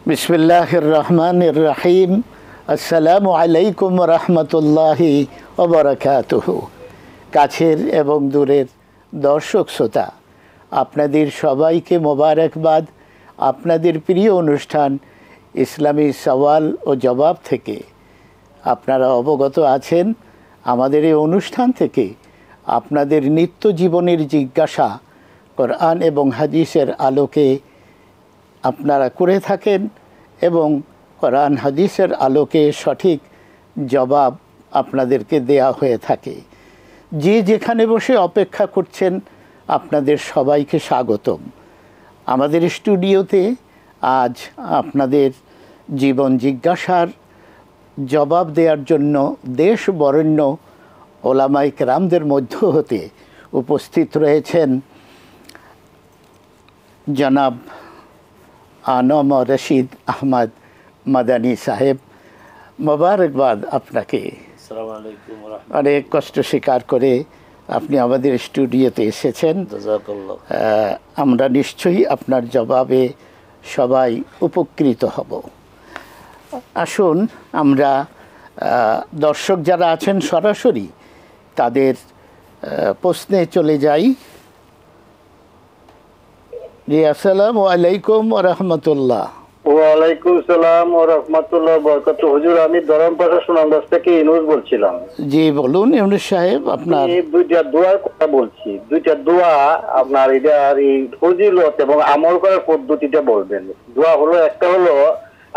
বিসমিল্লাহির রহমানির রহিম। আসসালামু আলাইকুম রহমতুল্লাহি ওয়া বারাকাতুহু। কাছের এবং দূরের দর্শক শ্রোতা, আপনাদের সবাইকে মোবারকবাদ। আপনাদের প্রিয় অনুষ্ঠান ইসলামী সওয়াল ও জবাব থেকে আপনারা অবগত আছেন। আমাদের এই অনুষ্ঠান থেকে আপনাদের নিত্য জীবনের জিজ্ঞাসা কোরআন এবং হাদিসের আলোকে আপনারা করে থাকেন এবং কোরআন হাদিসের আলোকে সঠিক জবাব আপনাদেরকে দেয়া হয়ে থাকে। যে যেখানে বসে অপেক্ষা করছেন আপনাদের সবাইকে স্বাগতম। আমাদের স্টুডিওতে আজ আপনাদের জীবন জিজ্ঞাসার জবাব দেওয়ার জন্য দেশ বরেণ্য ওলামায়ে কেরামদের মধ্য হতে উপস্থিত রয়েছেন জনাব আনম রশিদ আহমদ মাদানী সাহেব। মোবারকবাদ আপনাকে। আসসালামু আলাইকুম। অনেক কষ্ট স্বীকার করে আপনি আমাদের স্টুডিওতে এসেছেন। জাযাকাল্লাহ। আমরা নিশ্চয়ই আপনার জবাবে সবাই উপকৃত হব। আসুন আমরা দর্শক যারা আছেন সরাসরি তাদের প্রশ্নে চলে যাই। জি, আসসালামু আলাইকুম ওয়া রাহমাতুল্লাহ। ওয়ালাইকুম সালাম ওয়া রাহমাতুল্লাহ ওয়া বারাকাতুহু। হুজুর, আমি ধরমপাশা সুনামগঞ্জ থেকে ইউনুস বলছিলাম। জি বলুন ইউনুস সাহেব। আপনার দুইটা দোয়ার কথা বলছি, দুইটা দোয়া আপনার এটার এই ফজিলত এবং আমল করার পদ্ধতিটা বলবেন। দোয়া হলো, একটা হলো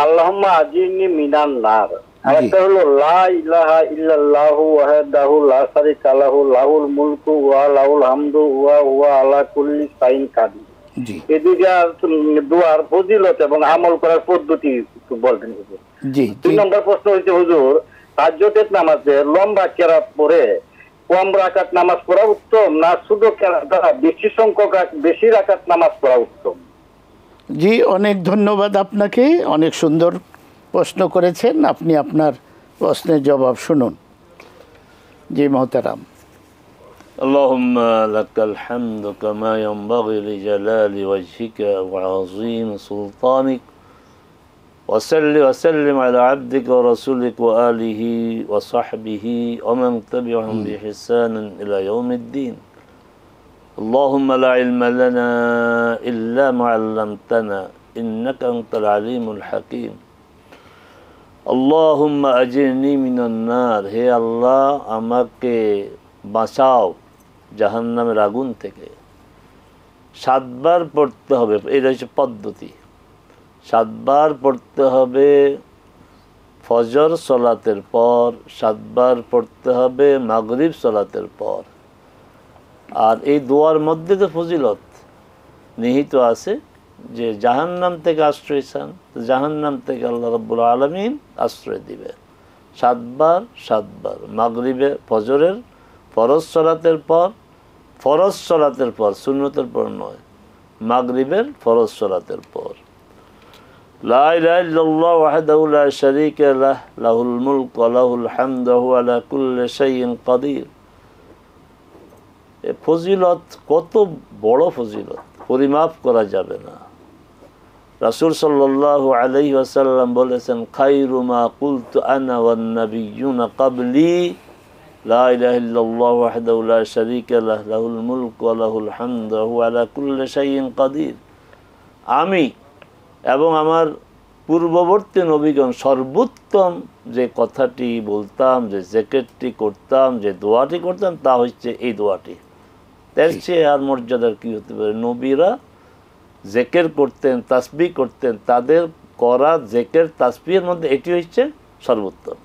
আল্লাহুম্মা আজিরনি মিনান নার, আর একটা হলো লা ইলাহা ইল্লাল্লাহু ওয়াহদাহু লা শারীকা লাহু লাহুল মুলকু ওয়া লাহুল হামদু ওয়া হুয়া আলা কুল্লি শাইইন কাদির। এই দুইটা দোয়ার ফজিলত এবং আমল করার পদ্ধতি একটু বলবেন হুজুর। জি। 2 নম্বর প্রশ্ন হচ্ছে হুজুর, তাহাজ্জুদের নামাজে লম্বা কেরাত পড়ে কম রাকাত নামাজ পড়া উত্তম, না শুধু কেরাত দ্বারা বেশি রাকাত নামাজ পড়া উত্তম? জি, অনেক ধন্যবাদ আপনাকে। অনেক সুন্দর প্রশ্ন করেছেন আপনি। আপনার প্রশ্নের জবাব শুনুন। জি মোহতারাম। اللهم لك الحمد كما ينبغي لجلال وجهك وعظيم سلطانك، وصل وسلم على عبدك ورسولك وآله وصحبه ومن تبعهم بإحسان إلى يوم الدين. اللهم لا علم لنا إلا ما علمتنا إنك أنت العليم الحكيم. اللهم أجرني من النار, হে আল্লাহ আমাকে বাঁচাও জাহান্নামের আগুন থেকে। 7 বার পড়তে হবে, এটা হচ্ছে পদ্ধতি। 7 বার পড়তে হবে ফজর সালাতের পর, 7 বার পড়তে হবে মাগরিব সালাতের পর। আর এই দোয়ার মধ্যে তো ফজিলত নিহিত আছে যে জাহান্নাম থেকে আশ্রয় চান, জাহান্নাম থেকে আল্লাহ রাব্বুল আলামিন আশ্রয় দিবে। 7 বার 7 বার মাগরিবে ফজরের ফরজ সালাতের পর, সুন্নতের পর নয়, মাগরিবের ফরজ সালাতের পর। লা ইলাহা ইল্লাল্লাহু ওয়াহদাহু লা শারীকা লাহু লাহুল মুলকু ওয়া লাহুল হামদু ওয়া হুয়া আলা কুল্লি শাইইন কাদির। এই ফজিলত কত বড় ফজিলত, পরিমাপ করা যাবে না। রাসূল সাল্লাল্লাহু আলাইহি ওয়াসাল্লাম বলেছেন, খায়রু মা কুলতু আনা ওয়ান নাবিয়্যুনা ক্বাবলি লা ইলাহা ইল্লাল্লাহু ওয়াহদাহু লা শারীকা লাহু লাহুল মুলকু ওয়া লাহুল হামদু ওয়া হুয়া আলা কুল্লি শাইইন কাদির। আমি এবং আমার পূর্ববর্তী নবীগণ সর্বোত্তম যে কথাটি বলতাম, যে জিকিরটি করতাম, যে দোয়াটি করতাম, তা হচ্ছে এই দোয়াটি। এর চেয়ে আর মর্যাদার কি হতে পারে? নবীরা জিকির করতেন, তাসবিহ করতেন, তাদের করা জিকির তাসবিহের মধ্যে এটি হচ্ছে সর্বোত্তম।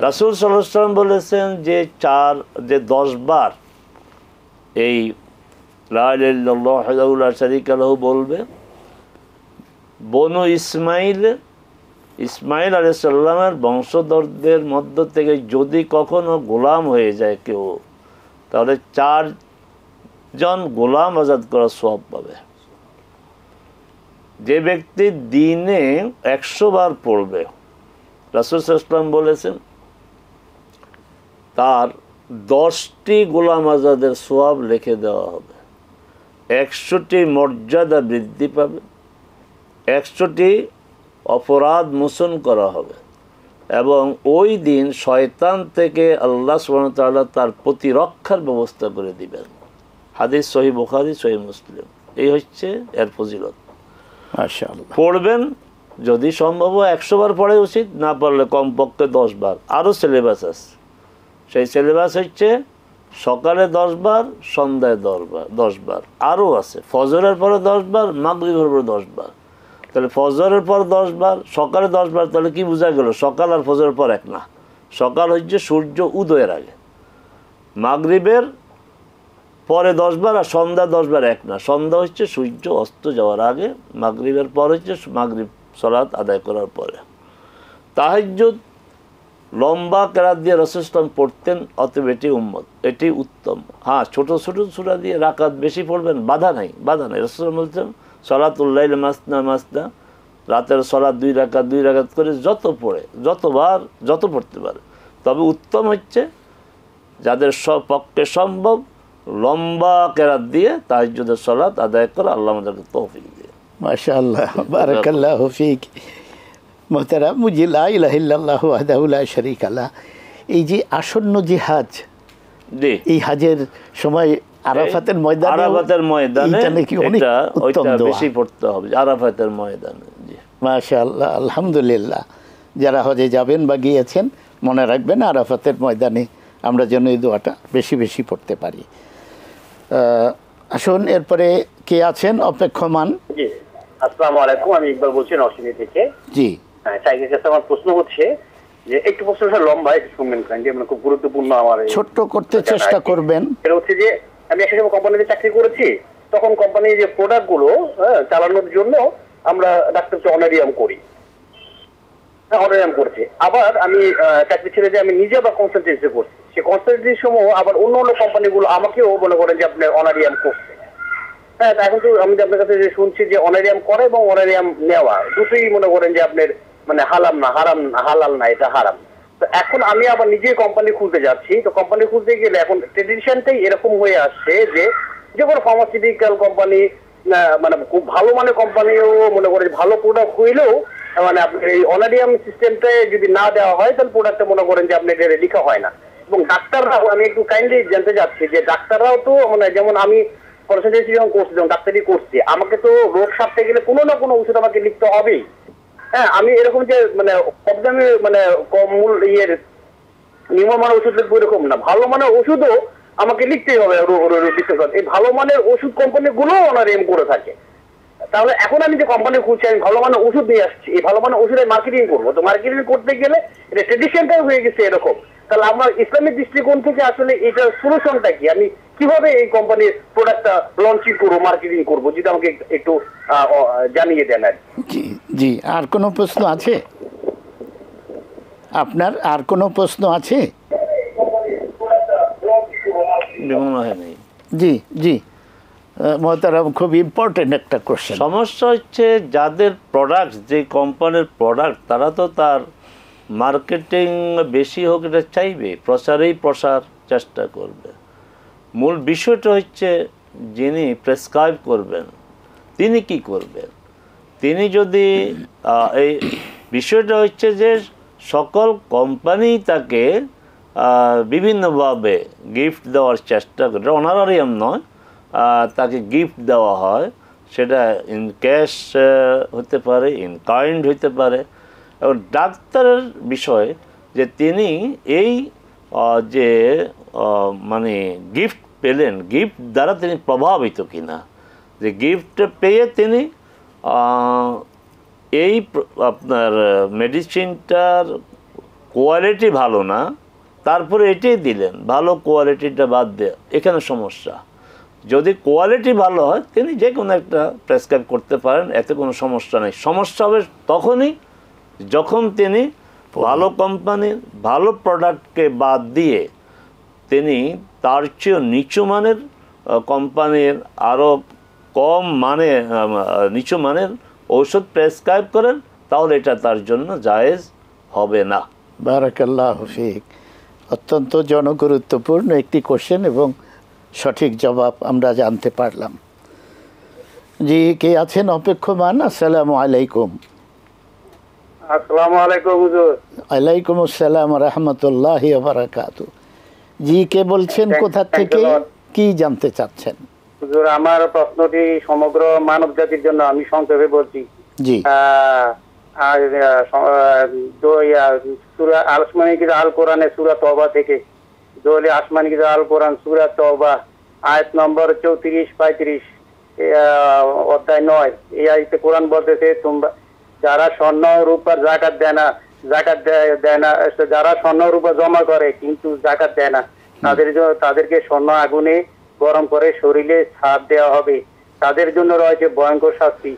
রাসূল সাল্লাল্লাহু আলাইহি ওয়াসাল্লাম বলেছেন যে 10 বার এই লা ইলাহা ইল্লাল্লাহু ওয়াহদাহু লা শারীকা লাহু বলবে, বনু ইসমাইল আলাইহিস সালামের বংশধরদের মধ্য থেকে যদি কখনো গোলাম হয়ে যায় কেউ, তাহলে 4 জন গোলাম আজাদ করার সওয়াব পাবে। যে ব্যক্তি দিনে 100 বার পড়বে, রাসূল সাল্লাল্লাহু আলাইহি ওয়াসাল্লাম বলেছেন তার 10টি গোলাম আজাদের সওয়াব লিখে দেওয়া হবে, 100টি মর্যাদা বৃদ্ধি পাবে, 100টি অপরাধ মোচন করা হবে এবং ওই দিন শয়তান থেকে আল্লাহ সুবহানাহু ওয়া তাআলা তার প্রতিরক্ষার ব্যবস্থা করে দিবেন। হাদিস সহিহ বুখারী, সহিহ মুসলিম। এই হচ্ছে এর ফজিলত। মাশাআল্লাহ। পড়বেন, যদি সম্ভব হয় 100 বার পড়া উচিত, না পারলে কমপক্ষে 10 বার। আরও সিলেবাস আছে, সেই সিলেবাস হচ্ছে সকালে 10 বার, সন্ধ্যায় 10 বার। আরও আছে ফজরের পরে 10 বার, মাগরিবের পরে 10 বার। তাহলে ফজরের পর 10 বার, সকালে 10 বার। তাহলে কি বোঝা গেল? সকাল আর ফজরের পর এক না। সকাল হচ্ছে সূর্য উদয়ের আগে, মাগরিবের পরে 10 বার, আর সন্ধ্যা 10 বার এক না। সন্ধ্যা হচ্ছে সূর্য অস্ত যাওয়ার আগে, মাগরিবের পর হচ্ছে মাগরিব সালাত আদায় করার পরে। তাহাজ্জুদ লম্বা কেরাত দিয়ে রাসূল সাল্লাল্লাহু আলাইহি ওয়াসাল্লাম পড়তেন, অতএব এটি উম্মত, এটি উত্তম। হ্যাঁ, ছোট ছোট সূরা দিয়ে রাকাত বেশি পড়বেন, বাধা নাই, বাধা নাই। রাসূল সাল্লাল্লাহু আলাইহি ওয়াসাল্লাম বলছেন সালাতুল লাইল মাসনা মাসনা, রাতের সালাত 2 রাকাত করে যত পড়ে, যতবার যত পড়তে পারে। তবে উত্তম হচ্ছে যাদের পক্ষে সম্ভব লম্বা কেরাত দিয়ে তাহাজ্জুদের সালাত আদায় করা। আল্লাহ আমাদেরকে তৌফিক দিয়ে। মাশাআল্লাহ, বারাকাল্লাহু ফিক। মোহতারাম, মুজি লা ইলাহা ইল্লাল্লাহু ওয়াহদাহু লা শারীকা লাহ, এই যে আসন্ন যে হাজ, জি, এই হাজের সময় আরাফাতের ময়দানে, আরাফাতের ময়দানে এটা নাকি অনেক উত্তম ওইটা দোয়া। বেশি পড়তে হবে আরাফাতের ময়দানে। জি, মাশাআল্লাহ, আলহামদুলিল্লাহ। যারা হজে যাবেন বা গিয়েছেন, মনে রাখবেন আরাফাতের ময়দানে আমরা যেন এই দোয়াটা বেশি বেশি পড়তে পারি। আসুন, এরপরে কে আছেন অপেক্ষমান? জি, আসসালামু আলাইকুম। আমি ইকবাল বলছি নরসিংদী থেকে। জি, হ্যাঁ, টাইগার কাছে আমার প্রশ্ন হচ্ছে যে একটু প্রশ্নটা লম্বা, একটু শুনবেন কাইন্ডলি, মানে খুব গুরুত্বপূর্ণ। আমার ছোট্ট করতে চেষ্টা করবেন। এটা হচ্ছে যে আমি একটা সময় কোম্পানিতে চাকরি করেছি, তখন কোম্পানির যে প্রোডাক্টগুলো চালানোর জন্য আমরা ডাক্তার অনারিয়াম করি, অনারিয়াম করছি। আবার আমি চাকরি ছেড়ে যে আমি নিজে আবার কনসালটেন্সি করছি, সেই কনসালটেন্সির সময় আবার অন্য অন্য কোম্পানিগুলো আমাকেও মনে করেন যে আপনার অনারিয়াম করছে। হ্যাঁ, এখন তো আমি আপনার কাছে যে শুনছি যে অনারিয়াম করা এবং অনারিয়াম নেওয়া দুটোই মনে করেন যে আপনার মানে হালাল না, এটা হারাম। তো এখন আমি আবার নিজে কোম্পানি খুলতে যাচ্ছি। তো কোম্পানি খুলতে গেলে এখন ট্রেডিশনটাই এরকম হয়ে আসছে যে যে কোনো ফার্মাসিউটিক্যাল কোম্পানি, মানে খুব ভালো মানের কোম্পানিও মনে করেন ভালো প্রোডাক্ট হইলেও মানে আপনার এই অনারিয়াম সিস্টেমটা যদি না দেওয়া হয়, তাহলে প্রোডাক্টটা মনে করেন যে আপনার লেখা হয় না। এবং ডাক্তাররাও, আমি একটু কাইন্ডলি জানতে চাচ্ছি যে ডাক্তাররাও তো মানে যেমন আমি কনসালটেন্সি যখন করছি, যখন ডাক্তারি করছি, আমাকে তো রোগ সারতে গেলে কোনো না কোনো ওষুধ আমাকে লিখতে হবেই। হ্যাঁ, আমি এরকম যে মানে কম দামে মানে কম মূল্য নিম্নমানের ওষুধ লিখবো এরকম না, ভালো মানের ওষুধও আমাকে লিখতেই হবে। এই ভালো মানের ওষুধ কোম্পানিগুলো অনারিয়াম করে থাকে। তাহলে এখন আমি যে কোম্পানি খুলছি, আমি ভালো মানের ওষুধ নিয়ে আসছি, এই ভালো মানের ওষুধের মার্কেটিং করবো। তো মার্কেটিং করতে গেলে এটা ট্রেডিশনটাই হয়ে গেছে এরকম। তাহলে আমার ইসলামিক দৃষ্টিকোণ থেকে আসলে এটার সলিউশনটা কি? আমি কিভাবে এই কোম্পানির প্রোডাক্টটা লঞ্চিং করবো, মার্কেটিং করবো, যদি আমাকে একটু জানিয়ে দেন। আর জি জি, আর কোনো প্রশ্ন আছে আপনার? আর কোনো প্রশ্ন আছে? নেই। জি জি, মোহতারাম, খুব ইম্পর্টেন্ট একটা কোশ্চেন। সমস্যা হচ্ছে যাদের প্রোডাক্ট, যে কোম্পানির প্রোডাক্ট, তারা তো তার মার্কেটিং বেশি হোক এটা চাইবে, প্রসার চেষ্টা করবে। মূল বিষয়টা হচ্ছে যিনি প্রেসক্রাইব করবেন তিনি কি করবেন। তিনি যদি এই বিষয়টা হচ্ছে যে সকল কোম্পানি তাকে বিভিন্নভাবে গিফট দেওয়ার চেষ্টা করে, অনারারিয়াম নয়, তাকে গিফট দেওয়া হয়, সেটা ইন ক্যাশ হতে পারে, ইন কাইন্ড হতে পারে। এবং ডাক্তারের বিষয় যে তিনি এই যে মানে গিফট পেলেন, গিফট দ্বারা তিনি প্রভাবিত কিনা, যে গিফট পেয়ে তিনি এই আপনার মেডিসিনটার কোয়ালিটি ভালো না, তারপরে এটাই দিলেন, ভালো কোয়ালিটিটা বাদ দেয়া, এখানে সমস্যা। যদি কোয়ালিটি ভালো হয় তিনি যে কোনো একটা প্রেসক্রাইব করতে পারেন, এতে কোনো সমস্যা নেই। সমস্যা হবে তখনই যখন তিনি ভালো কোম্পানির ভালো প্রোডাক্টকে বাদ দিয়ে তিনি তার চেয়েও নিচু মানের কোম্পানির আরও কম মানে নিচু মানের ঔষধ প্রেসক্রাইব করেন, তাহলে এটা তার জন্য জায়েজ হবে না। বারাকাল্লাহু ফিক। অত্যন্ত জনগুরুত্বপূর্ণ একটি কোশ্চেন এবং সঠিক জবাব আমরা জানতে পারলাম। জি, কে আছেন অপেক্ষমান? আসসালামু আলাইকুম। আসসালামু আলাইকুম হুজুর। আলাইকুম আসসালাম রহমতুল্লাহ বারাকাতু। জি, কে বলছেন, কোথা থেকে, কি জানতে চাচ্ছেন? হুজুর, আমার প্রশ্নটি সমগ্র মানব জাতির জন্য, আমি সংক্ষেপে বলছি। জি সূরা আসমানি কিতাব আল কোরআনে সূরা তওবা থেকে, দোলে আসমানি কিতাব আল কোরআন সূরা তওবা আয়াত নম্বর 34-35, অধ্যায় 9, এই আয়াতে কোরআন বলতেছে, তোমরা যারা স্বর্ণ রূপার যাকাত দেয় না, যারা স্বর্ণ রূপা জমা করে কিন্তু যাকাত দেয় না, তাদেরকে স্বর্ণ আগুনে গরম করে শরীরে ছাপ দেওয়া হবে, তাদের জন্য রয়েছে ভয়ঙ্কর শাস্তি।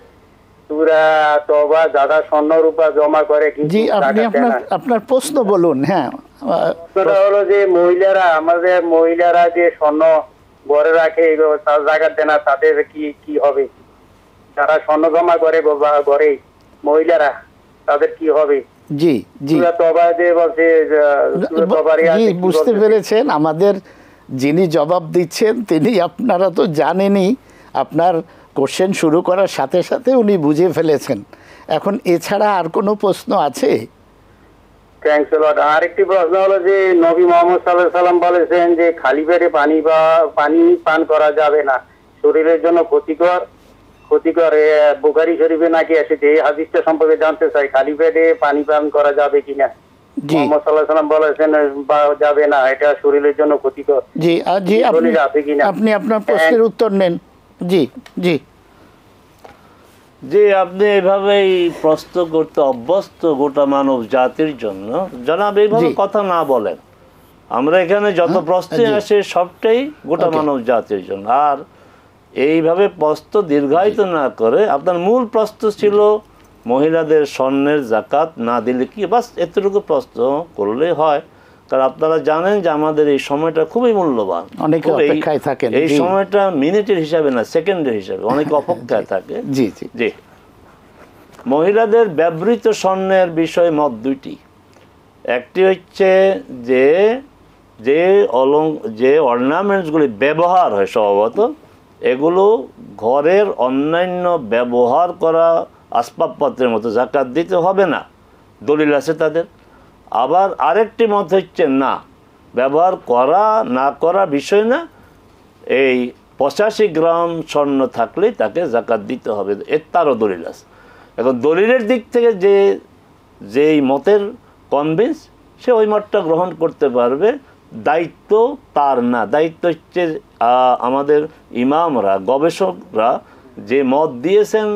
সূরা তওবা, যারা স্বর্ণ রূপা জমা করে কিন্তু জি, আপনি যাকাত দেয় না। আপনার প্রশ্ন বলুন। হ্যাঁ, প্রশ্নটা হলো যে আমাদের মহিলারা যে স্বর্ণ ঘরে রাখে, তার জাকাত দেয় না, তাদের কি হবে? যারা স্বর্ণ জমা করে ঘরে মহিলারা, তাদের কি হবে? জি জি সূরা তওবা যে বলছে, সূরা তওবার জি, আয়াতে কি বুঝতে বলতেছে? পেরেছেন। আমাদের যিনি জবাব দিচ্ছেন তিনি, আপনারা তো জানেনই, আপনার কোশ্চেন শুরু করার সাথে সাথে উনি বুঝে ফেলেছেন। এখন এছাড়া আর কোনো প্রশ্ন আছে? Thanks lot. আরেকটি প্রশ্ন হলো যে, নবী মুহাম্মদ সাল্লাল্লাহু আলাইহি সাল্লাম বলেছেন যে খালি পেটে পানি পান করা যাবে না, শরীরের জন্য ক্ষতিকর। বুখারী শরীফে নাকি এসেছে, এই হাদিসটা সম্পর্কে জানতে চাই, খালি পেটে পানি পান করা যাবে কিনা? জি মুহাম্মদ সাল্লাল্লাহু আলাইহি সাল্লাম বলেছেন যাবে না, এটা শরীরের জন্য ক্ষতিকর। জি জি, আছে কিনা? আপনি আপনার প্রশ্নের উত্তর নেন। জি জি যে আপনি এভাবেই প্রশ্ন করতে অভ্যস্ত গোটা মানব জাতির জন্য, জনাব এইভাবে জি। কথা না বলেন। আমরা এখানে যত প্রশ্ন জি। আসে সবটাই গোটা Okay. মানব জাতির জন্য। আর এইভাবে প্রশ্ন দীর্ঘায়িত না করে, আপনার মূল প্রশ্ন ছিল মহিলাদের স্বর্ণের জাকাত না দিলে কি, বাস এতটুকু প্রশ্ন করলে হয়। কারণ আপনারা জানেন যে আমাদের এই সময়টা খুবই মূল্যবান। অনেকে অপেক্ষায় থাকেন। এই জি। সময়টা মিনিটের হিসাবে না, সেকেন্ডের হিসাবে অনেকে অপেক্ষায় থাকে। জি জি জি, মহিলাদের ব্যবহৃত স্বর্ণের বিষয় মত দুইটি। একটি হচ্ছে যে যে অর্নামেন্টসগুলি ব্যবহার হয় স্বভাবত, এগুলো ঘরের অন্যান্য ব্যবহার করা আসবাবপত্রের মতো জাকাত দিতে হবে না, দলিল আছে তাদের। আবার আরেকটি মত হচ্ছে না, ব্যবহার করা না করা বিষয় না, এই 85 গ্রাম স্বর্ণ থাকলেই তাকে জাকাত দিতে হবে, তারও দলিল আছে। এখন দলিলের দিক থেকে যেই মতের কনভিন্স, সে ওই মতটা গ্রহণ করতে পারবে। দায়িত্ব তার না, দায়িত্ব হচ্ছে আমাদের ইমামরা, গবেষকরা যে মত দিয়েছেন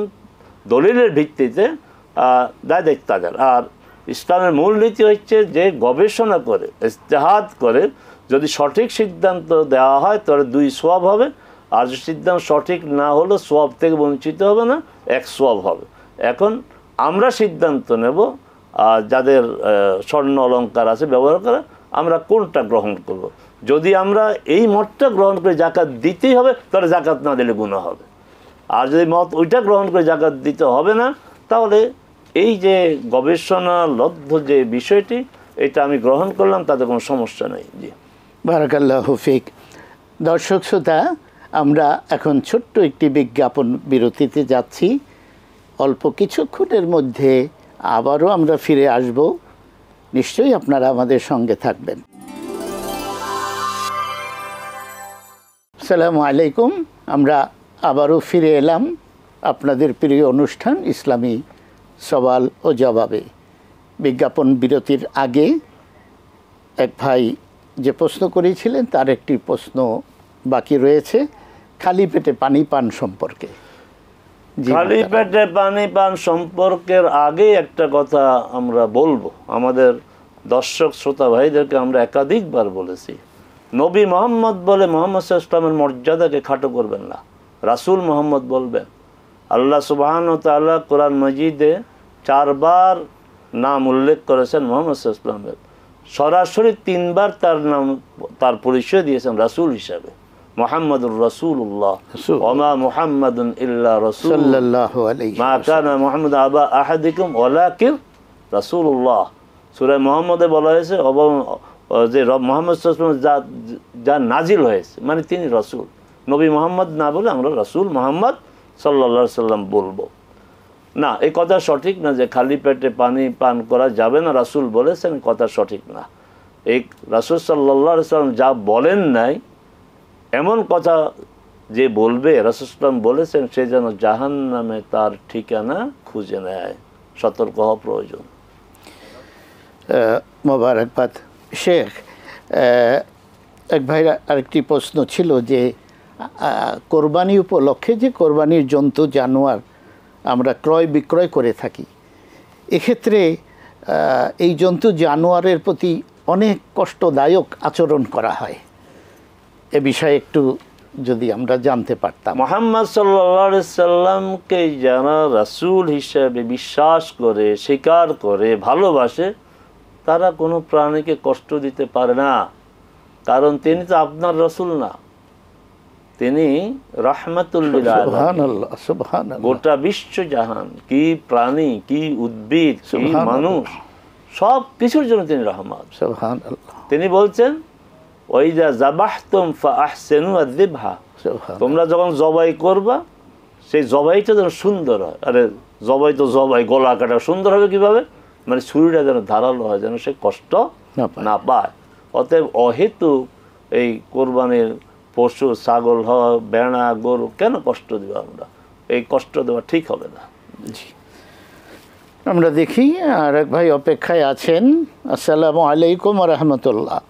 দলিলের ভিত্তিতে, দায়িত্ব তাদের। আর ইসলামের মূলনীতি হচ্ছে যে গবেষণা করে, ইজতিহাদ করে যদি সঠিক সিদ্ধান্ত দেওয়া হয় তাহলে 2 সওয়াব হবে, আর যদি সিদ্ধান্ত সঠিক না হলে সওয়াব থেকে বঞ্চিত হবে না, 1 সওয়াব হবে। এখন আমরা সিদ্ধান্ত নেব যাদের স্বর্ণ অলংকার আছে ব্যবহার করা, আমরা কোনটা গ্রহণ করব। যদি আমরা এই মতটা গ্রহণ করে জাকাত দিতেই হবে, তাহলে জাকাত না দিলে গুনাহ হবে। আর যদি মত ওইটা গ্রহণ করে জাকাত দিতে হবে না, তাহলে এই যে গবেষণালব্ধ যে বিষয়টি, এটা আমি গ্রহণ করলাম, তাতে কোনো সমস্যা নেই। জি, বারাকাল্লাহু ফিক। দর্শক শ্রোতা, আমরা এখন ছোট্ট একটি বিজ্ঞাপন বিরতিতে যাচ্ছি। অল্প কিছুক্ষণের মধ্যে আবারও আমরা ফিরে আসব। নিশ্চয়ই আপনারা আমাদের সঙ্গে থাকবেন। আসসালামু আলাইকুম। আমরা আবারও ফিরে এলাম আপনাদের প্রিয় অনুষ্ঠান ইসলামী সওয়াল ও জবাবে। বিজ্ঞাপন বিরতির আগে এক ভাই যে প্রশ্ন করেছিলেন, তার একটি প্রশ্ন বাকি রয়েছে, খালি পেটে পানি পান সম্পর্কে। খালি পেটে পানি পান সম্পর্কের আগে একটা কথা আমরা বলবো। আমাদের দর্শক শ্রোতা ভাইদেরকে আমরা একাধিকবার বলেছি, নবী মোহাম্মদ বলে মোহাম্মদ সাল্লাল্লাহু আলাইহি ওয়াসাল্লামের মর্যাদাকে খাটো করবেন না, রাসূল মোহাম্মদ বলবেন। আল্লাহ সুবহানাহু ওয়া তাআলা কোরআন মাজিদে 4 বার নাম উল্লেখ করেছেন মোহাম্মদ সাল্লাল্লাহু আলাইহি ওয়াসাল্লামের, সরাসরি 3 বার তার পরিচয় দিয়েছেন রাসূল হিসাবে, মুহাম্মাদুর রাসূলুল্লাহ, ওমা মুহাম্মাদুন ইল্লা রাসূল সাল্লাল্লাহু আলাইহি মা কানা মুহাম্মাদ আবা আহাদিকুম ওয়ালাকিন রাসূলুল্লাহ। সূরা মুহাম্মদে বলা হয়েছে যে মুহাম্মদ সাল্লাল্লাহু আলাইহি ওয়াসাল্লাম যা নাজিল হয়েছে, মানে তিনি রাসূল। নবী মুহাম্মদ না বলে আমরা রাসূল মুহাম্মদ সাল্লাল্লাহু আলাইহি সাল্লাম বলবো না। এই কথা সঠিক না যে খালি পেটে পানি পান করা যাবে না, রাসূল বলেছেন, কথা সঠিক না। এই রাসূল সাল্লাল্লাহু আলাইহি সাল্লাম যা বলেন নাই এমন কথা যে বলবে, রাসূল সাল্লাম বলেছেন, সে যেন জাহান্নামে তার ঠিকানা খুঁজে নেয়। সতর্ক হওয়া প্রয়োজন। মোবারকবাদ শেখ। এক ভাইয়ের আরেকটি প্রশ্ন ছিল যে কোরবানি উপলক্ষে যে কোরবানির জন্তু জানোয়ার আমরা ক্রয় বিক্রয় করে থাকি, এক্ষেত্রে এই জন্তু জানোয়ারের প্রতি অনেক কষ্টদায়ক আচরণ করা হয়, এ বিষয়ে একটু যদি আমরা জানতে পারতাম। মুহাম্মদ সাল্লাল্লাহু আলাইহি সাল্লামকে যারা রাসূল হিসেবে বিশ্বাস করে, স্বীকার করে, ভালোবাসে, তারা কোনো প্রাণীকে কষ্ট দিতে পারে না। কারণ তিনি তো আপনার রাসূল না, তিনি রাহমাতুল লিল আলামিন। সুবহানাল্লাহ, সুবহানাল্লাহ। গোটা বিশ্ব জাহান, কি প্রাণী, কি উদ্ভিদ, কি মানুষ, সব কিছুর জন্য তিনি রহমত। সুবহানাল্লাহ। তিনি বলছেন, ওয়াইদা যাবাহতুম ফাআহসিনু আয-যিবহা, তোমরা যখন জবাই করবা সেই জবাইটা যেন সুন্দর হয়। আরে জবাই তো জবাই, গলা কাটা সুন্দর হবে কিভাবে? মানে ছুরিটা যেন ধারালো হয়, যেন সে কষ্ট না পায়। অতএব অহেতুক এই কোরবানির পশু, ছাগল হয়, বেড়া, গরু কেন কষ্ট দিব আমরা? এই কষ্ট দেওয়া ঠিক হবে না। জি, আমরা দেখি আর এক ভাই অপেক্ষায় আছেন। আসসালামু আলাইকুম ওয়া রাহমাতুল্লাহ।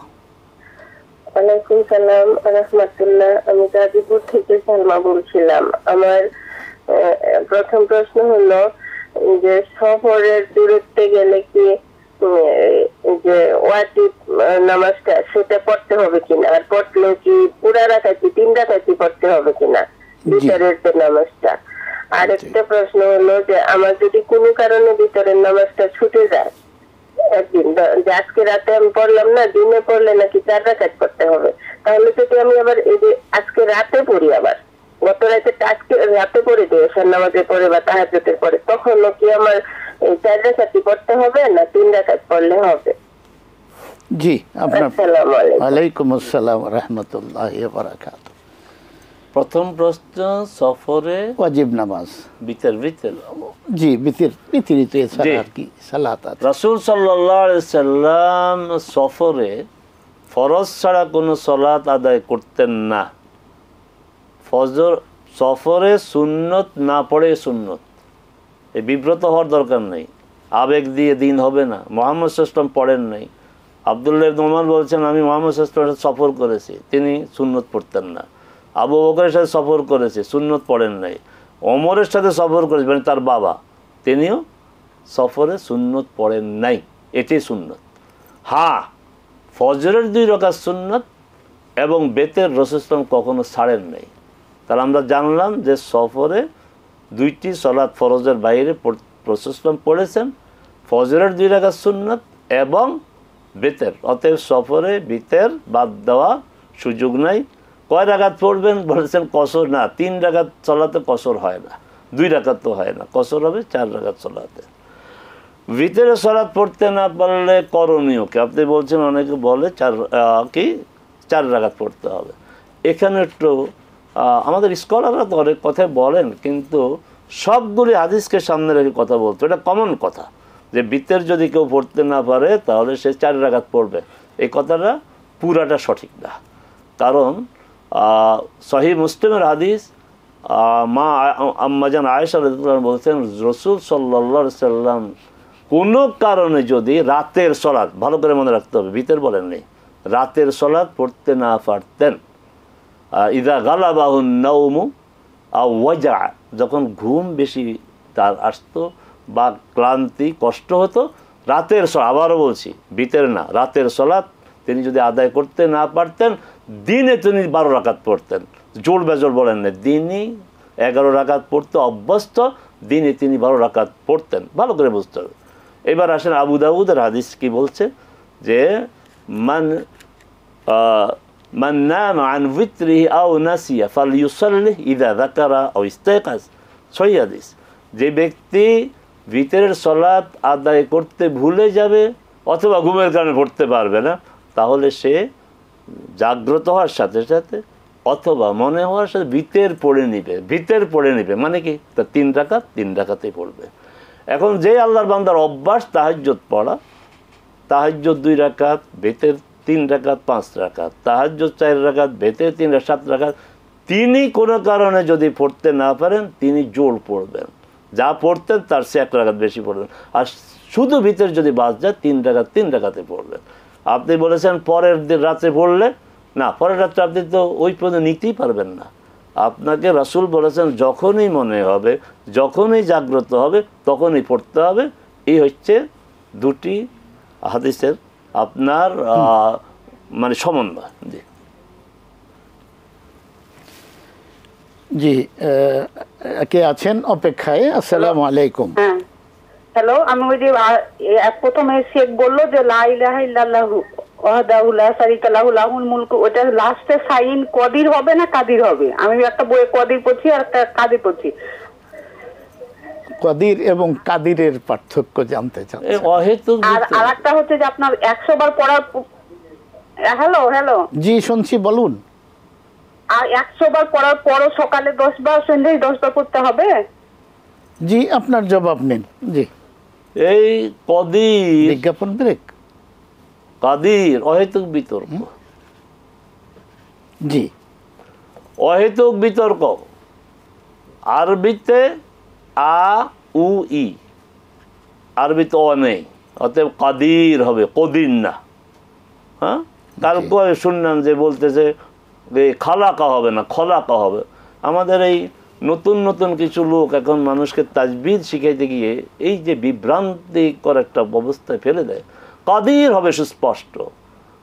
ওয়ালাইকুম সালাম ওয়া রাহমাতুল্লাহ। আমি গাজীপুর থেকে সালমা বলছিলাম। আমার প্রথম প্রশ্ন হলো যে সফরের দূরত্বে গেলে কি যে ওয়াজিব নামাজটা সেটা পড়তে হবে কিনা, আর পড়লে কি পুরা রাকাতি 3 রাকাতি পড়তে হবে কিনা ভিতরের যে নামাজটা? আর একটা প্রশ্ন হলো যে আমার যদি কোনো কারণে ভিতরের নামাজটা ছুটে যায় একদিন, যে আজকে রাতে আমি পড়লাম না, দিনে পড়লে নাকি 4 রাকাত পড়তে হবে, তাহলে যদি আমি আবার এই যে আজকে রাতে পড়ি, আবার গত রাতে আজকে রাতে পড়ে দিই এশার নামাজের পরে বা তাহাজ্জুদের পরে, তখনও কি আমার এই 4 রাকাতই পড়তে হবে না 3 রাকাত পড়লে হবে? জি, আপনার আসসালামু আলাইকুম। ওয়ালাইকুম আসসালাম ওয়া রাহমাতুল্লাহি ওয়া বারাকাতুহু। প্রথম প্রশ্ন, সফরে ওয়াজিব নামাজ। ভিতর জি, বিতিরিত এছাড়া আর কি সালাত আছে। রাসূল সাল্লাল্লাহু আলাইহি সাল্লাম সফরে ফরজ ছাড়া কোনো সালাত আদায় করতেন না। ফজর সফরে সুন্নত না পড়ে সুন্নত, এই বিব্রত হওয়ার দরকার নেই। আবেগ দিয়ে দিন হবে না। মুহাম্মদ সাল্লাল্লাহু আলাইহি ওয়াসাল্লাম পড়েন নাই। আব্দুল্লাহ ইবনে ওমর বলছেন, আমি মুহাম্মদ সাল্লাল্লাহু আলাইহি ওয়াসাল্লামের সাথে সফর করেছি, তিনি সুন্নত পড়তেন না। আবু বকরের সাথে সফর করেছে, সুন্নত পড়েন নাই। ওমরের সাথে সফর করেছে, মানে তার বাবা, তিনিও সফরে সুন্নত পড়েন নাই। এটি সুন্নত। হ্যাঁ, ফজরের 2 রাকাত সুন্নত এবং বেতের রাসূল সাল্লাল্লাহু আলাইহি ওয়াসাল্লাম কখনো ছাড়েন নাই। তাহলে আমরা জানলাম যে সফরে 2টি সালাত ফরজের বাইরে রাসূল সাল্লাল্লাহু আলাইহি ওয়াসাল্লাম পড়েছেন, ফজরের 2 রাকাত সুন্নত এবং বেতের। অতএব সফরে বেতের বাদ দেওয়া সুযোগ নাই। কয় রাকাত পড়বেন বলেছেন? কসর না, 3 রাকাত সালাতে কসর হয় না, 2 রাকাত তো হয় না, কসর হবে 4 রাকাত সালাতে। ভিতরে সালাত পড়তে না পারলে করণীয় কি? আপনি বলছেন, অনেকে বলে 4 রাকাত পড়তে হবে। এখানে একটু আমাদের স্কলাররা তো অনেক কথাই বলেন, কিন্তু সবগুলি হাদিসকে সামনে রেখে কথা বলতো। এটা কমন কথা যে ভিতর যদি কেউ পড়তে না পারে তাহলে সে 4 রাকাত পড়বে। এই কথাটা পুরাটা সঠিক না। কারণ সহিহ মুসলিমের হাদিস, মা আম্মাজান আয়েশা রাদিয়াল্লাহু আনহা বলছেন, রাসূল সাল্লাল্লাহু আলাইহি সাল্লাম কোনো কারণে যদি রাতের সালাত, ভালো করে মনে রাখতে হবে, ভিতর বলেন নেই, রাতের সালাত পড়তে না পারতেন, ইযা গালাবাহুন নাওমু আও ওয়াজা, যখন ঘুম বেশি তার আসতো বা ক্লান্তি, কষ্ট হতো, রাতের সালাত, আবারও বলছি ভিতর না, রাতের সালাত তিনি যদি আদায় করতে না পারতেন, দিনে তিনি 12 রাকাত পড়তেন। জোর বেজোর বলেন না, দিনই 11 রাকাত পড়তে অভ্যস্ত, দিনে তিনি 12 রাকাত পড়তেন। ভালো করে বুঝতে হবে। এবার আসেন আবু দাউদের হাদিস কি বলছে, যে মান নামা আন ভিতরিহি আও নাসিয়া ফালইউসাল্লিহ ইযা যাকারা আও ইস্তায়কাজ। সহিহ হাদিস। যে ব্যক্তি ভিতরের সালাত আদায় করতে ভুলে যাবে অথবা ঘুমের কারণে পড়তে পারবে না, তাহলে সে জাগ্রত হওয়ার সাথে সাথে অথবা মনে হওয়ার সাথে ভিতের পড়ে নিবে মানে কি, তা 3 রাকাতেই পড়বে। এখন যে আল্লাহর বান্দার অভ্যাস তাহাজ্জুদ পড়া, তাহাজ্জুদ 2 রাকাত, ভিতের 3 রাকাত, 5 রাকাত, তাহাজ্জুদ 4 রাকাত, ভিতের 3 রাকাত, 7 রাকাত, তিনি কোনো কারণে যদি পড়তে না পারেন তিনি জোর পড়বেন, যা পড়তেন তার সে 1 রাকাত বেশি পড়বেন। আর শুধু ভিতর যদি বাদ যায় 3 রাকাতে পড়বেন। আপনি বলেছেন পরের দিন রাত্রে পড়লে না, পরের রাত্রে আপনি তো ওই পর্যন্ত নিতেই পারবেন না। আপনাকে রাসূল বলেছেন যখনই মনে হবে, যখনই জাগ্রত হবে তখনই পড়তে হবে। এই হচ্ছে 2টি হাদিসের আপনার মানে সমন্বয়। জি জি, কে আছেন অপেক্ষায়? আসসালামু আলাইকুম। হ্যালো, আমি ওই যে প্রথমে শেখ বললো যে লা ইলাহা ইল্লাল্লাহু ওয়াহদাহু লা শারীকা লাহু লাহুল মুলকু, ওটা লাস্টে সাইন কদির হবে না কাদির হবে? আমি একটা বইয়ে কদির পড়ছি আর একটা কাদির পড়ছি। কদির এবং কাদিরের পার্থক্য জানতে চান? আর আরেকটা হচ্ছে যে আপনার 100 বার পড়ার, হ্যালো জি শুনছি, বলুন। আর 100 বার পড়ার পরও সকালে 10 বার, সন্ধ্যায় 10 বার পড়তে হবে? জি, আপনার জবাব নিন। জি, এই কদির, বিজ্ঞাপন ব্রেক, কাদির অহেতুক বিতর্ক। জি, অহেতুক বিতর্ক আরবিতে আ উ ই, আরবিতে অ নেই, অতএব কাদির হবে, কদির না। হ্যাঁ, কালকে শুনলাম যে বলতেছে খালাকা হবে না, খলাকা হবে। আমাদের এই নতুন নতুন কিছু লোক এখন মানুষকে তাজবিদ শিখাইতে গিয়ে এই যে বিভ্রান্তিকর একটা অবস্থায় ফেলে দেয়। কাদির হবে সুস্পষ্ট,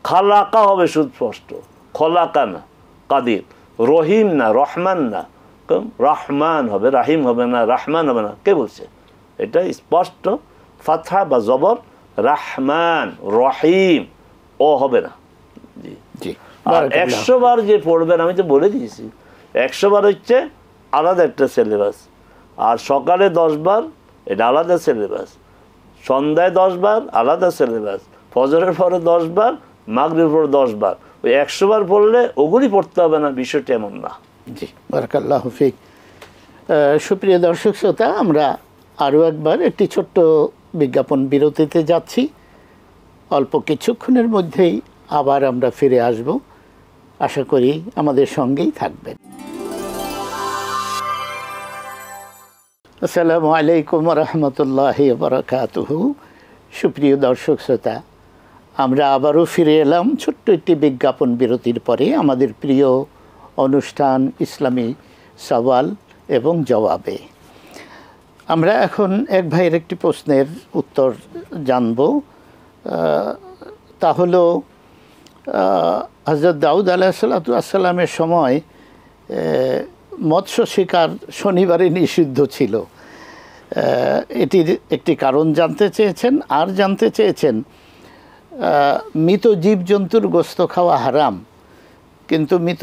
খালাকা হবে সুস্পষ্ট, খলাকা না, কাদির। রহিম না, রহমান না, রহমান হবে, রাহিম হবে না, রহমান হবে না। কে বলছে? এটা স্পষ্ট ফাতহা বা জবর, রহমান, রহিম, ও হবে না। জি জি। আর 100 বার যে পড়বেন, আমি তো বলে দিয়েছি 100 বার হচ্ছে আলাদা একটা সিলেবাস, আর সকালে 10 বার এটা আলাদা সিলেবাস, সন্ধ্যায় 10 বার আলাদা সিলেবাস, ফজরের পরে 10 বার, মাগরিবের পরে 10 বার। ওই 100 বার পড়লে ওগুলি পড়তে হবে না, বিষয়টা এমন না। জি, বারাকাল্লাহু ফিক। সুপ্রিয় দর্শক শ্রোতা, আমরা আরও একবার একটি ছোট্ট বিজ্ঞাপন বিরতিতে যাচ্ছি। অল্প কিছুক্ষণের মধ্যেই আবার আমরা ফিরে আসব, আশা করি আমাদের সঙ্গেই থাকবেন। আসসালামু আলাইকুম রহমতুল্লাহি বারাকাতুহু। সুপ্রিয় দর্শক শ্রোতা, আমরা আবারও ফিরে এলাম ছোট্ট একটি বিজ্ঞাপন বিরতির পরে আমাদের প্রিয় অনুষ্ঠান ইসলামী সওয়াল এবং জবাবে। আমরা এখন এক ভাইয়ের একটি প্রশ্নের উত্তর জানব। তা হলো হযরত দাউদ আলাইহিসসালামের সময় মৎস্য শিকার শনিবারে নিষিদ্ধ ছিল। এটির একটি কারণ জানতে চেয়েছেন। আর জানতে চেয়েছেন মৃত জীবজন্তুর গোশত খাওয়া হারাম, কিন্তু মৃত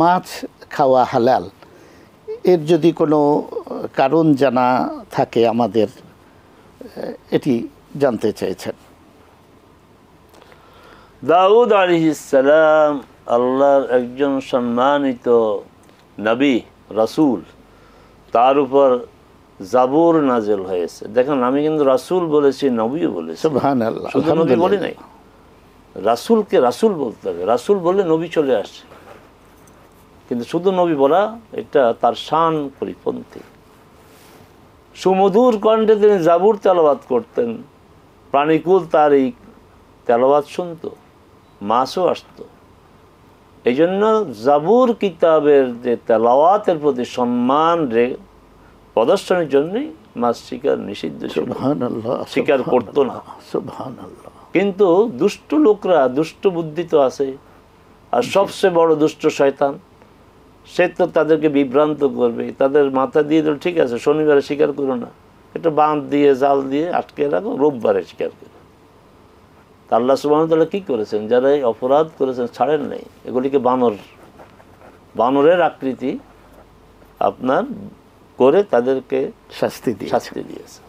মাছ খাওয়া হালাল। এর যদি কোনো কারণ জানা থাকে আমাদের, এটি জানতে চেয়েছেন। দাউদ আলাইহিস সালাম আল্লাহর একজন সম্মানিত নবী রাসূল, তার উপর জাবুর নাজিল হয়েছে। দেখেন, আমি কিন্তু রাসূল বলেছি, নবীও বলেছি। সুবহানাল্লাহ, শুধু নবী বলি নাই, রাসূলকে রাসূল বলতে হবে। রাসূল বললে নবী চলে আসছে, কিন্তু শুধু নবী বলা এটা তার শান পরিপন্থী। সুমধুর কণ্ঠে তিনি জাবুর তেলাওয়াত করতেন, প্রাণীকুল তার এই তেলাওয়াত শুনত, মাছও আসতো। এই জন্য জাবুর কিতাবের যে তেলাওয়াতের প্রতি সম্মান প্রদর্শনের জন্যই মাছ শিকার নিষিদ্ধ ছিল, শিকার করতো না। কিন্তু দুষ্ট লোকরা, দুষ্ট বুদ্ধি তো আছে, আর সবচেয়ে বড় দুষ্ট শয়তান, সে তো তাদেরকে বিভ্রান্ত করবে। তাদের মাথা দিয়ে দিল, ঠিক আছে শনিবারে শিকার করো না, একটু বাঁধ দিয়ে জাল দিয়ে আটকে রাখো, রোববারে শিকার করো। আল্লাহ সুবহানাহু ওয়া তাআলা কি করেছেন? যারা এই অপরাধ করেছেন ছাড়েন নাই, এগুলিকে বানরের আকৃতি আপনার করে তাদেরকে শাস্তি দিয়েছে,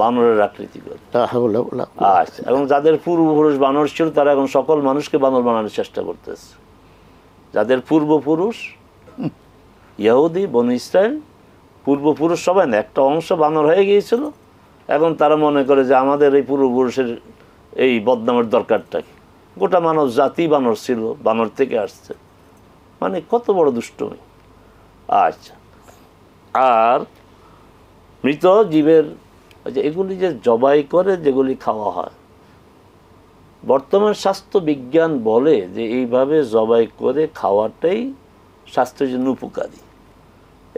বানরের আকৃতি করে। আচ্ছা, এবং যাদের পূর্বপুরুষ বানর ছিল তারা এখন সকল মানুষকে বানর বানানোর চেষ্টা করতেছে। যাদের পূর্বপুরুষ ইহুদি বনু ইসরায়েল, পূর্বপুরুষ সবাই না, একটা অংশ বানর হয়ে গিয়েছিল, এখন তারা মনে করে যে আমাদের এই পূর্বপুরুষের এই বদনামের দরকারটা কি, গোটা মানব জাতি বানর ছিল, বানর থেকে আসছে, মানে কত বড় দুষ্টমি। আচ্ছা, আর মৃত জীবের যে এগুলি যে জবাই করে যেগুলি খাওয়া হয়, বর্তমান স্বাস্থ্য বিজ্ঞান বলে যে এইভাবে জবাই করে খাওয়াটাই স্বাস্থ্যের জন্য উপকারী।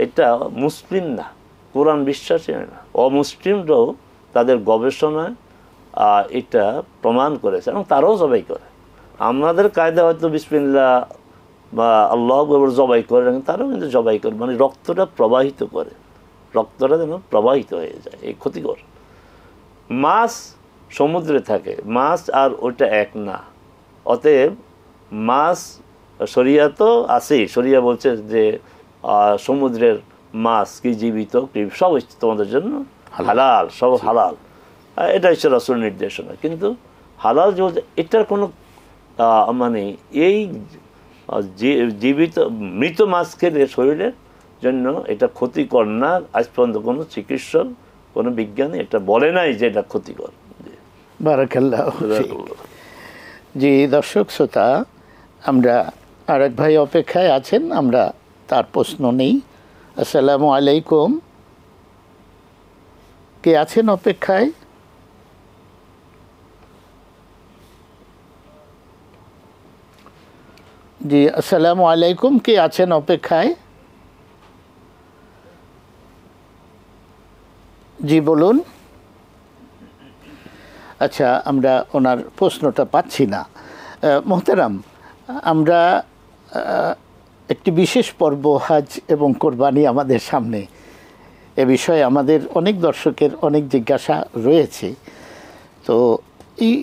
এটা মুসলিম না, কোরআন বিশ্বাসী না, অমুসলিমরাও তাদের গবেষণায় এটা প্রমাণ করেছে এবং তারাও জবাই করে। আমাদের কায়দা হয়তো বিসমিল্লাহ বা আল্লাহ আকবার জবাই করে, তারাও কিন্তু জবাই করে, মানে রক্তটা প্রবাহিত করে, রক্তটা যেন প্রবাহিত হয়ে যায়, এই ক্ষতিকর। মাছ সমুদ্রে থাকে, মাছ আর ওইটা এক না, অতএব মাছ শরিয়া তো আছেই, শরিয়া বলছে যে সমুদ্রের মাছ কি জীবিত কি সব তোমাদের জন্য হালাল, সব হালাল, এটা হচ্ছে রাসূল নির্দেশনা। কিন্তু হালাল যে এটার কোনো মানে এই জীবিত মৃত মাছ খেলে শরীরের জন্য এটা ক্ষতিকর না, আজ পর্যন্ত কোনো চিকিৎসক কোনো বিজ্ঞানী এটা বলে নাই যে এটা ক্ষতিকর। বারাকাল্লাহ। জি দর্শক শ্রোতা, আমরা আরেক ভাই অপেক্ষায় আছেন, আমরা তার প্রশ্ন নেই। আসসালামু আলাইকুম, কে আছেন অপেক্ষায়? জি আসসালামু আলাইকুম, কে আছেন অপেক্ষায়? জি বলুন। আচ্ছা, আমরা ওনার প্রশ্নটা পাচ্ছি না। মোহতারাম, আমরা একটি বিশেষ পর্ব হজ এবং কোরবানি আমাদের সামনে, এ বিষয়ে আমাদের অনেক দর্শকের অনেক জিজ্ঞাসা রয়েছে। তো এই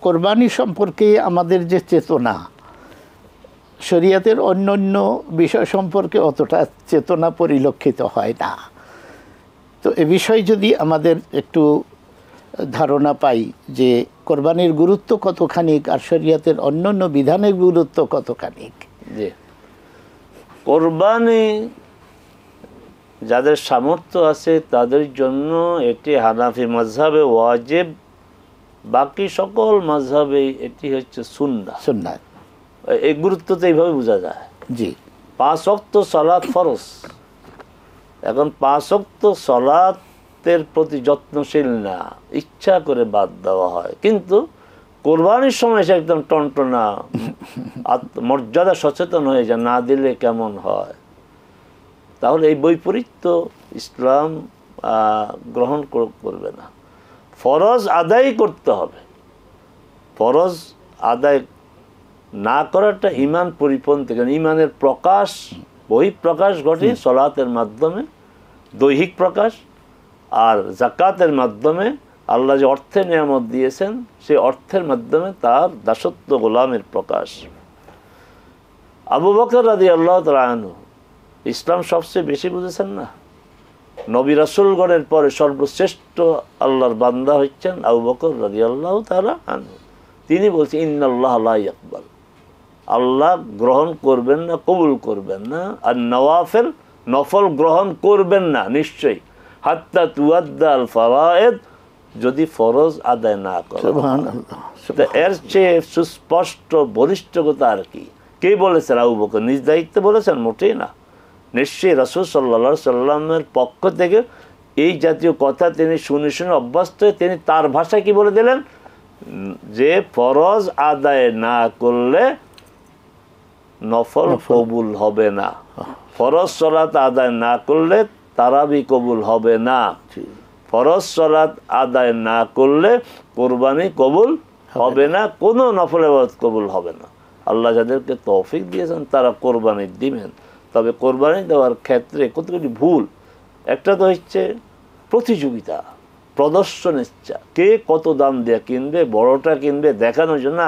কোরবানি সম্পর্কে আমাদের যে চেতনা, শরীয়তের অন্যান্য বিষয় সম্পর্কে অতটা চেতনা পরিলক্ষিত হয় না। তো এ বিষয়ে যদি আমাদের একটু ধারণা পাই যে কোরবানির গুরুত্ব কতখানি আর শরীয়তের অন্যান্য বিধানের গুরুত্ব কতখানি। জি, কোরবানি যাদের সামর্থ্য আছে তাদের জন্য এটি হানাফি মাযহাবে ওয়াজিব, বাকি সকল মাযহাবে এটি হচ্ছে সুন্নাহ। সুন্নাহ, এই গুরুত্ব তো এইভাবে বোঝা যায়। জি, 5 ওয়াক্ত সালাত ফরজ, এখন 5 ওয়াক্ত সালাতের প্রতি যত্নশীল না, ইচ্ছা করে বাদ দেওয়া হয়, কিন্তু কোরবানির সময় সে একদম টনটনা মর্যাদা সচেতন হয়ে যায়, না দিলে কেমন হয়। তাহলে এই বৈপরীত্য ইসলাম গ্রহণ করবে না। ফরজ আদায় করতে হবে, ফরজ আদায় না করাটা ইমান পরিপন্থী। কারণ ইমানের প্রকাশ, বহিঃপ্রকাশ ঘটে সলাতের মাধ্যমে, দৈহিক প্রকাশ, আর যাকাতের মাধ্যমে আল্লাহ যে অর্থের নিয়ামত দিয়েছেন সেই অর্থের মাধ্যমে তার দাসত্ব গোলামের প্রকাশ। আবু বকর রাদিয়াল্লাহু তাআলা আনহু ইসলাম সবচেয়ে বেশি বুঝেছেন না, নবী রাসূলগণের পরে সর্বশ্রেষ্ঠ আল্লাহর বান্দা হচ্ছেন আবু বকর রাদিয়াল্লাহু তাআলা আনহু। তিনি বলছেন ইন্নাল্লাহ লা ইয়াকবাল, আল্লাহ গ্রহণ করবেন না, কবুল করবেন না, আর নওয়াফিল নফল গ্রহণ করবেন না নিশ্চয়ই, হাত্তা তুআদ্দাল ফারায়েদ, যদি ফরজ আদায় না করে। এর চেয়ে সুস্পষ্ট বলিষ্ঠতা আর কি? কে বলেছেন? আবু বকর নিজ দায়িত্বে বলেছেন? মোটেই না। নিশ্চয়ই রাসূল সাল্লাল্লাহু আলাইহি সাল্লামের পক্ষ থেকে এই জাতীয় কথা তিনি শুনে শুনে অভ্যস্ত হয়ে তিনি তার ভাষায় কি বলে দিলেন যে ফরজ আদায় না করলে নফল কবুল হবে না, ফরজ সালাত আদায় না করলে তারাবি কবুল হবে না, ফরজ সালাত আদায় না করলে কোরবানি কবুল হবে না, কোনো নফল ইবাদত কবুল হবে না। আল্লাহ যাদেরকে তৌফিক দিয়েছেন তারা কোরবানি দিবেন, তবে কোরবানি দেওয়ার ক্ষেত্রে কতগুলি ভুল। একটা তো হচ্ছে প্রতিযোগিতা, প্রদর্শন ইচ্ছা, কে কত দাম দিয়ে কিনবে, বড়টা কিনবে দেখানোর জন্য,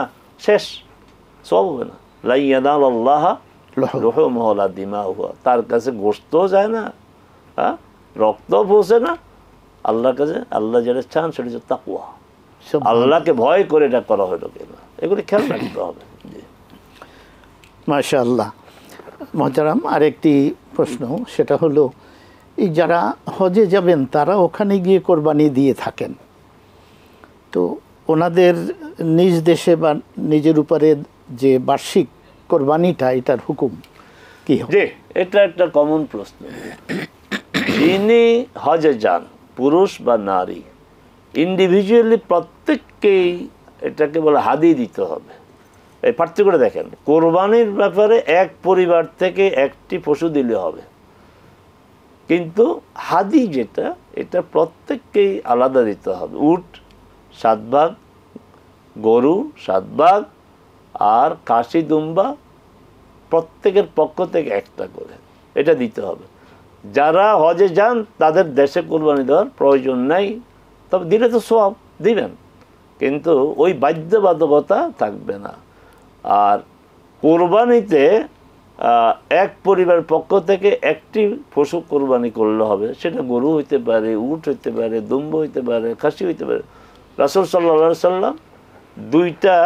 শেষ, সব হবে না। লা ইয়ানালাল্লাহ লুহুমুহা ওয়ালা দিমাউহা, তার কাছে গোশতও যায় না, রক্তও পৌঁছে না আল্লাহর কাছে। আল্লাহ যেটা চান সেটা হচ্ছে তাকওয়া, আল্লাহকে ভয় করে এটা করা হলো কিনা, এগুলি খেয়াল রাখতে হবে। মাশাআল্লাহ। মোহতারাম, আরেকটি প্রশ্ন, সেটা হলো এই যারা হজে যাবেন তারা ওখানে গিয়ে কোরবানি দিয়ে থাকেন, তো ওনাদের নিজ দেশে বা নিজের উপরে যে বার্ষিক কোরবানিটা, এটার হুকুম কি হবে? জি, এটা একটা কমন প্রশ্ন। যিনি হজে যান, পুরুষ বা নারী, ইন্ডিভিজুয়ালি প্রত্যেককেই এটাকে বলে হাদি দিতে হবে। এই পার্থক্যটা দেখেন, কোরবানির ব্যাপারে এক পরিবার থেকে একটি পশু দিলে হবে, কিন্তু হাদি যেটা, এটা প্রত্যেককেই আলাদা দিতে হবে। উট 7 ভাগ, গরু 7 ভাগ, আর কাশি দুম্বা প্রত্যেকের পক্ষ থেকে একটা করে, এটা দিতে হবে। যারা হজে যান তাদের দেশে কোরবানি দেওয়ার প্রয়োজন নাই, তবে দিলে তো সব দিবেন, কিন্তু ওই বাধ্যবাধকতা থাকবে না। আর কোরবানিতে এক পরিবারের পক্ষ থেকে একটি পশু কোরবানি করলে হবে, সেটা গরু হইতে পারে, উট হইতে পারে, দুম্ব হইতে পারে, খাসি হইতে পারে। রাসূল সাল্লাল্লাহু সাল্লাম 2টা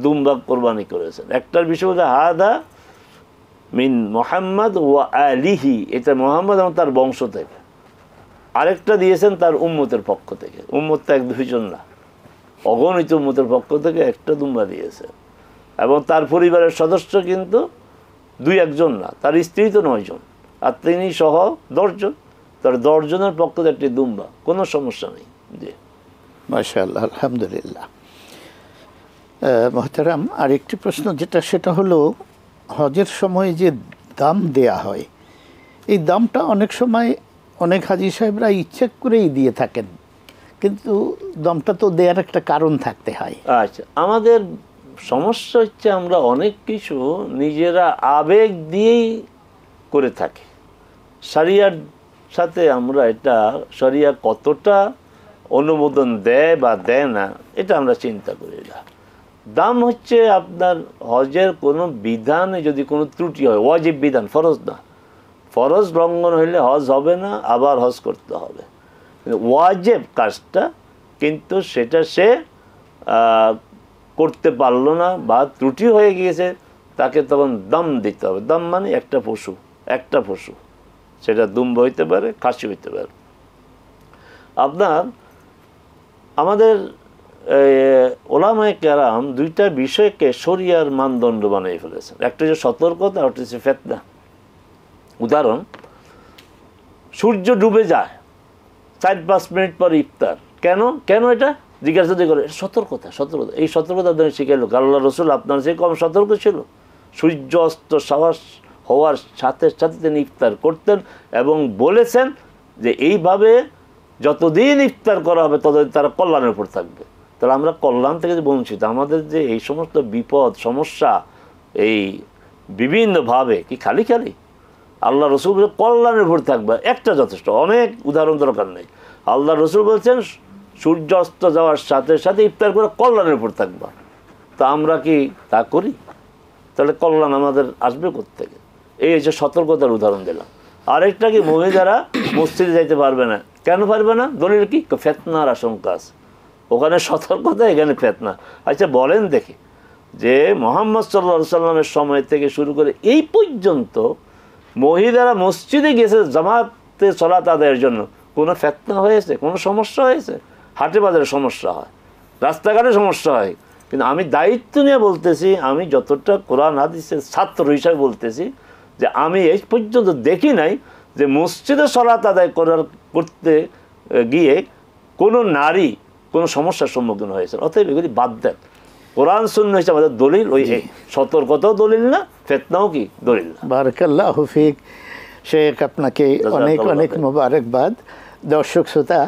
দুম্বা কোরবানি করেছেন। একটার বিষয় হচ্ছে হাদা মিন মুহাম্মদ ওয়া আলিহি, এটা মুহাম্মদ এবং তার বংশ থেকে। আরেকটা দিয়েছেন তার উম্মতের পক্ষ থেকে। উম্মত তো 1-2 জন না, অগণিত উম্মতের পক্ষ থেকে একটা দুম্বা দিয়েছে, এবং তার পরিবারের সদস্য কিন্তু 2-1 জন না, তার স্ত্রী তো 9 জন, আর তিনি সহ 10 জন, তার 10 জনের পক্ষ থেকে একটি দুম্বা, কোনো সমস্যা নেই। জি, মাশাআল্লাহ, আলহামদুলিল্লাহ। মোহতারাম, আরেকটি প্রশ্ন যেটা, সেটা হলো হজের সময় যে দাম দেয়া হয়, এই দামটা অনেক সময় অনেক হাজি সাহেবরা ইচ্ছা করেই দিয়ে থাকেন, কিন্তু দামটা তো দেওয়ার একটা কারণ থাকতে হয়। আচ্ছা, আমাদের সমস্যা হচ্ছে আমরা অনেক কিছু নিজেরা আবেগ দিয়েই করে থাকি। শরিয়ার সাথে আমরা এটা, শরিয়া কতটা অনুমোদন দেয় বা দেয় না, এটা আমরা চিন্তা করি না। দাম হচ্ছে আপনার হজের কোনো বিধানে যদি কোনো ত্রুটি হয়, ওয়াজিব বিধান, ফরজ না, ফরজ লঙ্ঘন হইলে হজ হবে না, আবার হজ করতে হবে। ওয়াজিব কাজটা কিন্তু সেটা সে করতে পারলো না বা ত্রুটি হয়ে গিয়েছে, তাকে তখন দাম দিতে হবে। দাম মানে একটা পশু, সেটা দুম্বা হইতে পারে, খাসি হইতে পারে। আপনার আমাদের ওলামায়ে কেরাম 2টা বিষয়কে শরিয়ার মানদণ্ড বানিয়ে ফেলেছেন। একটা হচ্ছে সতর্কতা, একটা হচ্ছে ফিতনা। উদাহরণ, সূর্য ডুবে যায়, 4-5 মিনিট পর ইফতার। কেন এটা জিজ্ঞাসা করে? সতর্কতা। এই সতর্কতা আপনার শিখাইল আল্লাহ রসুল, আপনার চেয়ে কম সতর্ক ছিল? সূর্য অস্ত হওয়ার সাথে সাথে তিনি ইফতার করতেন এবং বলেছেন যে এইভাবে যতদিন ইফতার করা হবে ততদিন তারা কল্যাণের উপর থাকবে। তাহলে আমরা কল্যাণ থেকে যে বঞ্চিত, আমাদের যে এই সমস্ত বিপদ সমস্যা এই বিভিন্নভাবে কি খালি আল্লাহ রসুল কল্যাণের উপর থাকবে, একটা যথেষ্ট, অনেক উদাহরণ দরকার নেই। আল্লাহ রসুল বলছেন সূর্য অস্ত যাওয়ার সাথে সাথে ইফতার করে কল্যাণের উপর থাকবা। তা আমরা কি তা করি? তাহলে কল্যাণ আমাদের আসবে কোত্থেকে? এই যে সতর্কতার উদাহরণ দিলাম। আরেকটা কি, মহিলারা মসজিদে যাইতে পারবে না। কেন পারবে না? দলিল কি? ফিতনার আশঙ্কা আছে। ওখানে সতর্কতা, এখানে ফিতনা। আচ্ছা বলেন দেখি, যে মুহাম্মদ সাল্লাল্লাহু আলাইহি সাল্লামের সময় থেকে শুরু করে এই পর্যন্ত মহিলারা মসজিদে গেছে জামাতে সালাত আদায়ের জন্য, কোনো ফিতনা হয়েছে? কোনো সমস্যা হয়েছে? হাটে বাজারে সমস্যা হয়, রাস্তাঘাটে সমস্যা হয়, কিন্তু আমি দায়িত্ব নিয়ে বলতেছি, আমি যতটা কোরআন হাদিসের ছাত্র হিসাবে বলতেছি, যে আমি এই পর্যন্ত দেখি নাই যে মসজিদে সালাত আদায় করতে গিয়ে কোনো নারী কোনো সমস্যার সম্মুখীন হয়েছে। অতএব এগুলি বাদ দেন। কোরআন সুন্নাহ হচ্ছে আমাদের দলিল, ওই সতর্কতাও দলিল না, ফিতনাও কি দলিল না। বারাকাল্লাহু ফিক শেখ, আপনাকে অনেক অনেক মোবারকবাদ। দর্শক শ্রোতা,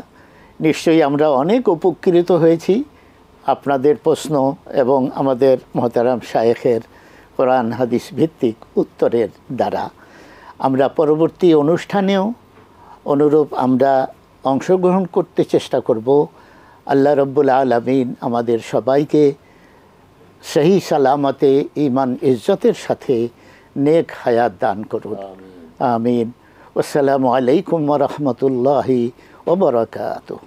নিশ্চয়ই আমরা অনেক উপকৃত হয়েছি আপনাদের প্রশ্ন এবং আমাদের মোহতারাম শায়েখের কোরআন হাদিস ভিত্তিক উত্তরের দ্বারা। আমরা পরবর্তী অনুষ্ঠানেও অনুরূপ আমরা অংশগ্রহণ করতে চেষ্টা করব। আল্লাহ রাব্বুল আলামিন আমাদের সবাইকে সহি সালামতে ঈমান ইজ্জতের সাথে নেক হায়াত দান করুন, আমিন। আসসালামু আলাইকুম ওয়া রাহমাতুল্লাহি ওয়া বারাকাতুহু।